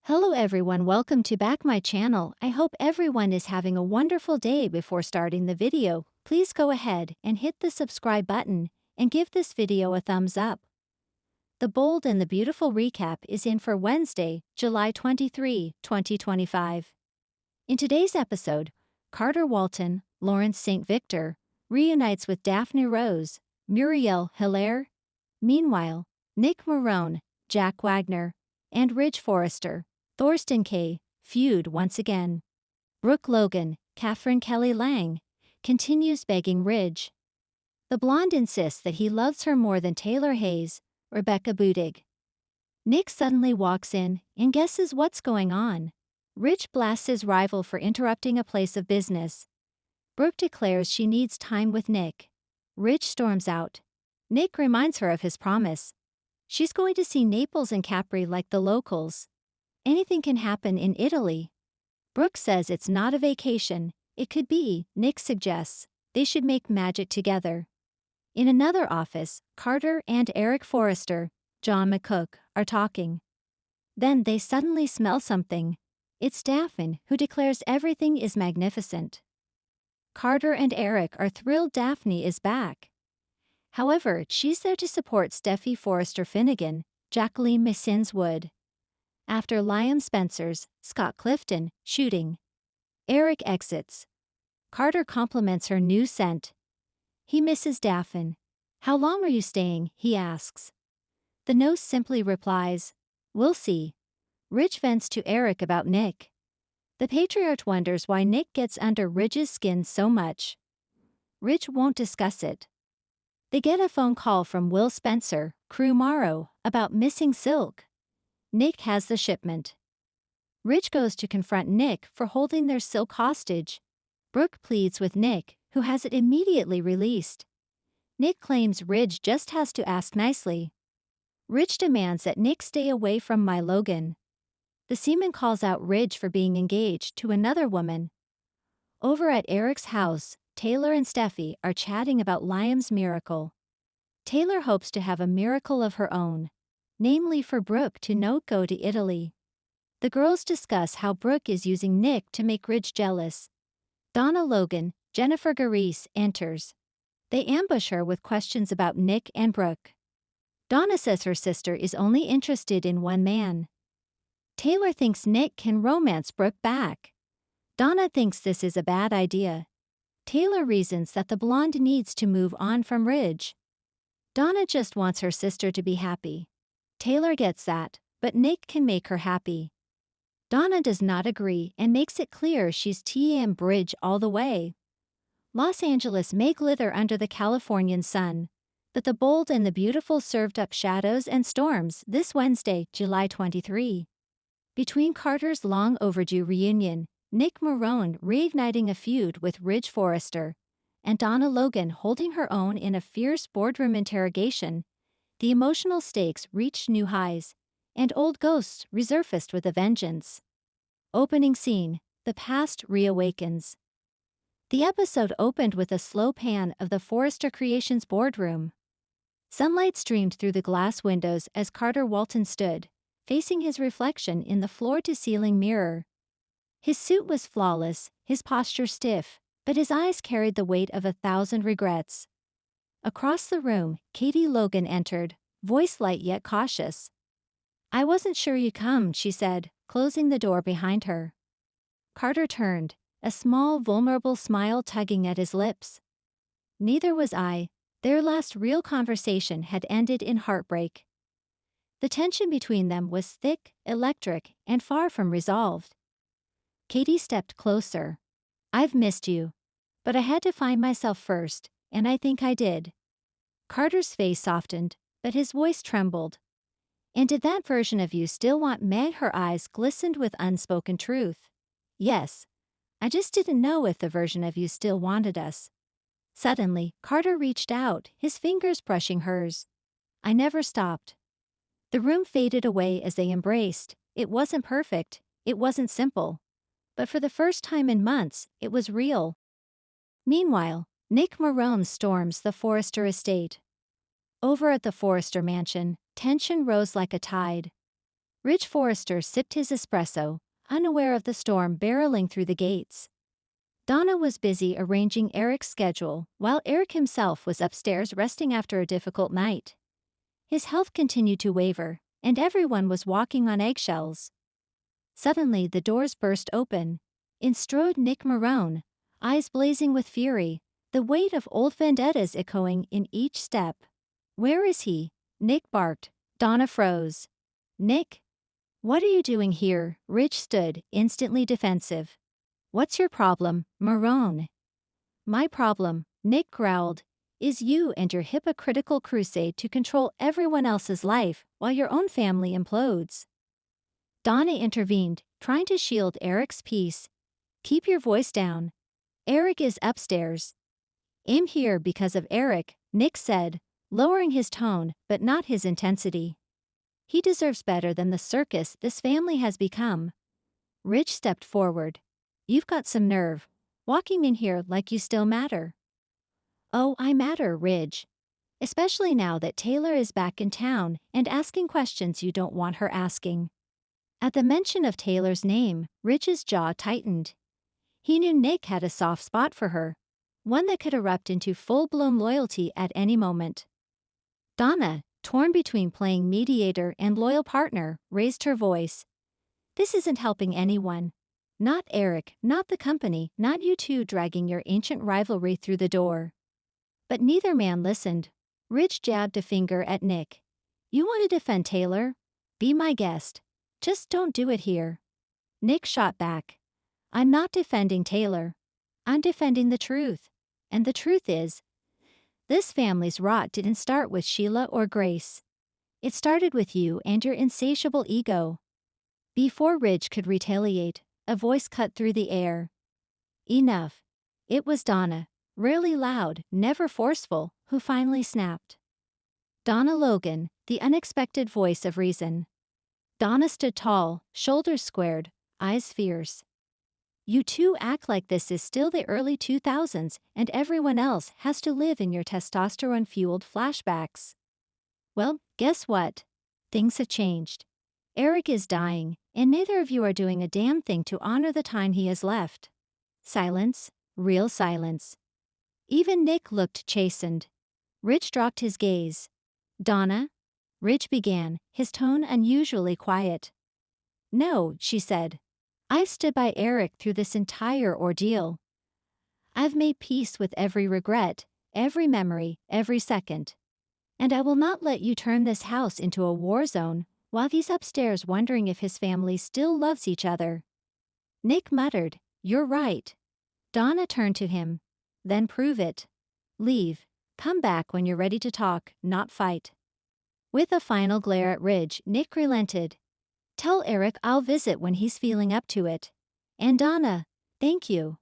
Hello everyone, welcome to back my channel. I hope everyone is having a wonderful day. Before starting the video, please go ahead and hit the subscribe button and give this video a thumbs up. The bold and the beautiful recap is in for Wednesday, July 23, 2025. In today's episode, Carter Walton, Lawrence St. Victor, reunites with Daphne Rose, Muriel Hilaire. Meanwhile, Nick Marone, Jack Wagner, and Ridge Forrester, Thorsten Kaye, feud once again. Brooke Logan, Catherine Kelly Lang, continues begging Ridge. The blonde insists that he loves her more than Taylor Hayes, Rebecca Budig. Nick suddenly walks in and guesses what's going on. Ridge blasts his rival for interrupting a place of business. Brooke declares she needs time with Nick. Ridge storms out. Nick reminds her of his promise. She's going to see Naples and Capri like the locals. Anything can happen in Italy. Brooke says it's not a vacation, it could be. Nick suggests they should make magic together. In another office, Carter and Eric Forrester, John McCook, are talking. Then they suddenly smell something. It's Daphne, who declares everything is magnificent. Carter and Eric are thrilled Daphne is back. However, she's there to support Steffi Forrester Finnegan, Jacqueline Messins Wood. After Liam Spencer's, Scott Clifton, shooting, Eric exits. Carter compliments her new scent. He misses Daphne. How long are you staying? He asks. The nose simply replies, we'll see. Ridge vents to Eric about Nick. The patriarch wonders why Nick gets under Ridge's skin so much. Ridge won't discuss it. They get a phone call from Will Spencer, Crew Morrow, about missing silk. Nick has the shipment. Ridge goes to confront Nick for holding their silk hostage. Brooke pleads with Nick, who has it immediately released. Nick claims Ridge just has to ask nicely. Ridge demands that Nick stay away from My Logan. The seaman calls out Ridge for being engaged to another woman. Over at Eric's house, Taylor and Steffi are chatting about Liam's miracle. Taylor hopes to have a miracle of her own, namely for Brooke to not go to Italy. The girls discuss how Brooke is using Nick to make Ridge jealous. Donna Logan, Jennifer Garice, enters. They ambush her with questions about Nick and Brooke. Donna says her sister is only interested in one man. Taylor thinks Nick can romance Brooke back. Donna thinks this is a bad idea. Taylor reasons that the blonde needs to move on from Ridge. Donna just wants her sister to be happy. Taylor gets that, but Nick can make her happy. Donna does not agree and makes it clear she's Team Bridge all the way. Los Angeles may glitter under the Californian sun, but the bold and the beautiful served up shadows and storms this Wednesday, July 23. Between Carter's long overdue reunion, Nick Marone reigniting a feud with Ridge Forrester, and Donna Logan holding her own in a fierce boardroom interrogation, the emotional stakes reached new highs, and old ghosts resurfaced with a vengeance. Opening scene, the past reawakens. The episode opened with a slow pan of the Forrester Creations boardroom. Sunlight streamed through the glass windows as Carter Walton stood, facing his reflection in the floor-to-ceiling mirror. His suit was flawless, his posture stiff, but his eyes carried the weight of 1,000 regrets. Across the room, Katie Logan entered, voice light yet cautious. I wasn't sure you'd come, she said, closing the door behind her. Carter turned, a small vulnerable smile tugging at his lips. Neither was I. Their last real conversation had ended in heartbreak. The tension between them was thick, electric, and far from resolved. Katie stepped closer. I've missed you. But I had to find myself first, and I think I did. Carter's face softened, but his voice trembled. And did that version of you still want Meg? Her eyes glistened with unspoken truth. Yes. I just didn't know if the version of you still wanted us. Suddenly, Carter reached out, his fingers brushing hers. I never stopped. The room faded away as they embraced. It wasn't perfect, it wasn't simple. But for the first time in months, it was real. Meanwhile, Nick Marone storms the Forrester estate. Over at the Forrester mansion, tension rose like a tide. Ridge Forrester sipped his espresso, unaware of the storm barreling through the gates. Donna was busy arranging Eric's schedule, while Eric himself was upstairs resting after a difficult night. His health continued to waver, and everyone was walking on eggshells. Suddenly the doors burst open. In strode Nick Marone, eyes blazing with fury, the weight of old vendettas echoing in each step. "Where is he?" Nick barked. Donna froze. "Nick? What are you doing here?" Ridge stood, instantly defensive. "What's your problem, Marone?" "My problem," Nick growled, "is you and your hypocritical crusade to control everyone else's life while your own family implodes." Donna intervened, trying to shield Eric's peace. "Keep your voice down. Eric is upstairs." "I'm here because of Eric," Nick said, lowering his tone but not his intensity. "He deserves better than the circus this family has become." Ridge stepped forward. "You've got some nerve, walking in here like you still matter." "Oh, I matter, Ridge. Especially now that Taylor is back in town and asking questions you don't want her asking." At the mention of Taylor's name, Ridge's jaw tightened. He knew Nick had a soft spot for her, one that could erupt into full-blown loyalty at any moment. Donna, torn between playing mediator and loyal partner, raised her voice. "This isn't helping anyone. Not Eric, not the company, not you two dragging your ancient rivalry through the door." But neither man listened. Ridge jabbed a finger at Nick. "You want to defend Taylor? Be my guest. Just don't do it here." Nick shot back. "I'm not defending Taylor. I'm defending the truth. And the truth is, this family's rot didn't start with Sheila or Grace. It started with you and your insatiable ego." Before Ridge could retaliate, a voice cut through the air. "Enough." It was Donna, rarely loud, never forceful, who finally snapped. Donna Logan, the unexpected voice of reason. Donna stood tall, shoulders squared, eyes fierce. "You two act like this is still the early 2000s and everyone else has to live in your testosterone-fueled flashbacks. Well, guess what? Things have changed. Eric is dying, and neither of you are doing a damn thing to honor the time he has left." Silence, real silence. Even Nick looked chastened. Ridge dropped his gaze. "Donna?" Ridge began, his tone unusually quiet. "No," she said. "I've stood by Eric through this entire ordeal. I've made peace with every regret, every memory, every second. And I will not let you turn this house into a war zone while he's upstairs wondering if his family still loves each other." Nick muttered, "You're right." Donna turned to him. "Then prove it. Leave. Come back when you're ready to talk, not fight." With a final glare at Ridge, Nick relented. "Tell Eric I'll visit when he's feeling up to it. And Donna, thank you."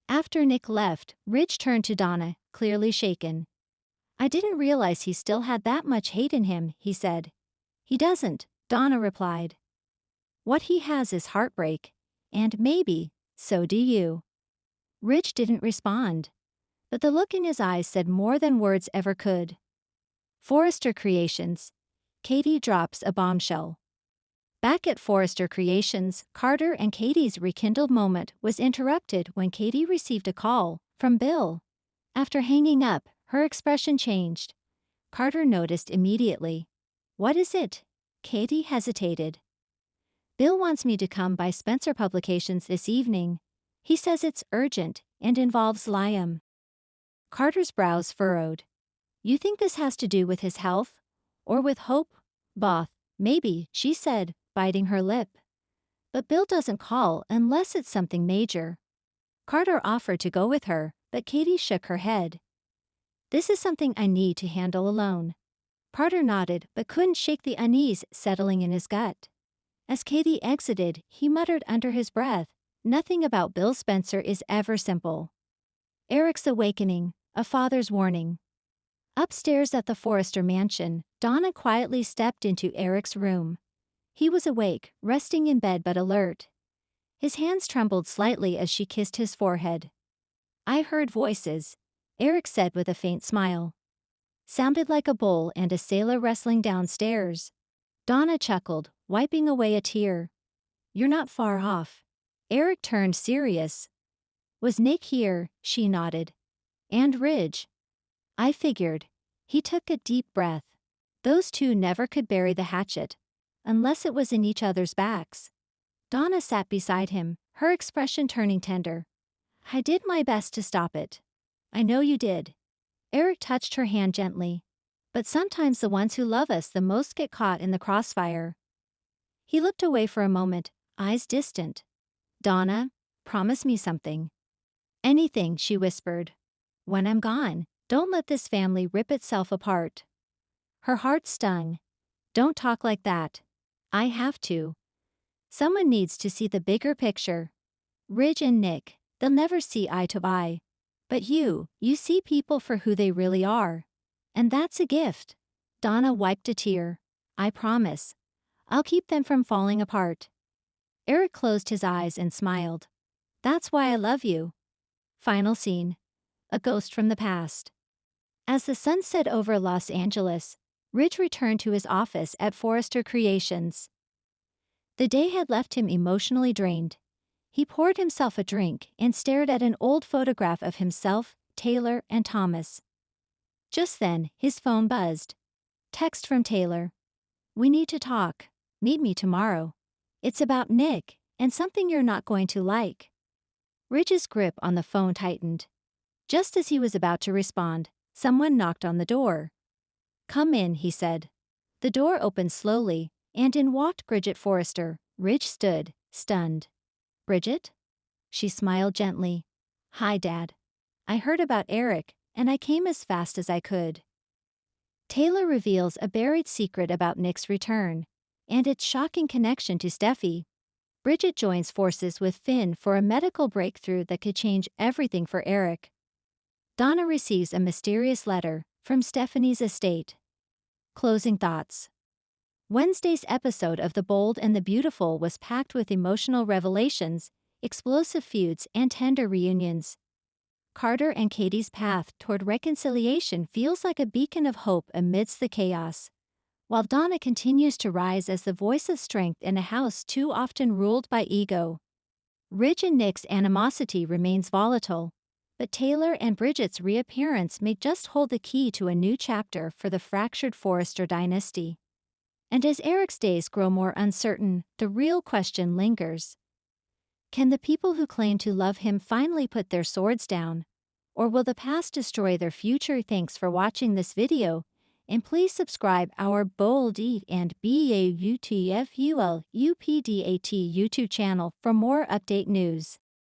After Nick left, Ridge turned to Donna, clearly shaken. "I didn't realize he still had that much hate in him," he said. "He doesn't," Donna replied. "What he has is heartbreak. And maybe, so do you." Ridge didn't respond. But the look in his eyes said more than words ever could. Forrester Creations. Katie drops a bombshell. Back at Forrester Creations, Carter and Katie's rekindled moment was interrupted when Katie received a call from Bill. After hanging up, her expression changed. Carter noticed immediately. "What is it?" Katie hesitated. "Bill wants me to come by Spencer Publications this evening. He says it's urgent and involves Liam." Carter's brows furrowed. "You think this has to do with his health? Or with Hope? Both, maybe," she said, biting her lip. "But Bill doesn't call unless it's something major." Carter offered to go with her, but Katie shook her head. "This is something I need to handle alone." Carter nodded but couldn't shake the unease settling in his gut. As Katie exited, he muttered under his breath, "Nothing about Bill Spencer is ever simple." Eric's awakening, a father's warning. Upstairs at the Forrester mansion, Donna quietly stepped into Eric's room. He was awake, resting in bed but alert. His hands trembled slightly as she kissed his forehead. "I heard voices," Eric said with a faint smile. "Sounded like a bull and a sailor wrestling downstairs." Donna chuckled. wiping away a tear. You're not far off. Eric turned serious. Was Nick here? She nodded. And Ridge. I figured. He took a deep breath. Those two never could bury the hatchet. Unless it was in each other's backs. Donna sat beside him, her expression turning tender. I did my best to stop it. I know you did. Eric touched her hand gently. But sometimes the ones who love us the most get caught in the crossfire. He looked away for a moment, eyes distant. Donna, promise me something. Anything, she whispered. When I'm gone, don't let this family rip itself apart. Her heart stung. Don't talk like that. I have to. Someone needs to see the bigger picture. Ridge and Nick, they'll never see eye to eye. But you see people for who they really are. And that's a gift. Donna wiped a tear. I promise. I'll keep them from falling apart. Eric closed his eyes and smiled. That's why I love you. Final scene. A ghost from the past. As the sun set over Los Angeles, Ridge returned to his office at Forrester Creations. The day had left him emotionally drained. He poured himself a drink and stared at an old photograph of himself, Taylor, and Thomas. Just then, his phone buzzed. Text from Taylor. We need to talk. Meet me tomorrow. It's about Nick, and something you're not going to like. Ridge's grip on the phone tightened. Just as he was about to respond, someone knocked on the door. Come in, he said. The door opened slowly, and in walked Bridget Forrester. Ridge stood, stunned. Bridget? She smiled gently. Hi, Dad. I heard about Eric, and I came as fast as I could. Taylor reveals a buried secret about Nick's return, and its shocking connection to Steffi. Bridget joins forces with Finn for a medical breakthrough that could change everything for Eric. Donna receives a mysterious letter from Stephanie's estate. Closing thoughts. Wednesday's episode of The Bold and the Beautiful was packed with emotional revelations, explosive feuds, and tender reunions. Carter and Katie's path toward reconciliation feels like a beacon of hope amidst the chaos, while Donna continues to rise as the voice of strength in a house too often ruled by ego. Ridge and Nick's animosity remains volatile, but Taylor and Bridget's reappearance may just hold the key to a new chapter for the fractured Forrester dynasty. And as Eric's days grow more uncertain, the real question lingers. Can the people who claim to love him finally put their swords down? Or will the past destroy their future? Thanks for watching this video, and please subscribe our Bold Eat and Beautiful UPDAT YouTube channel for more update news.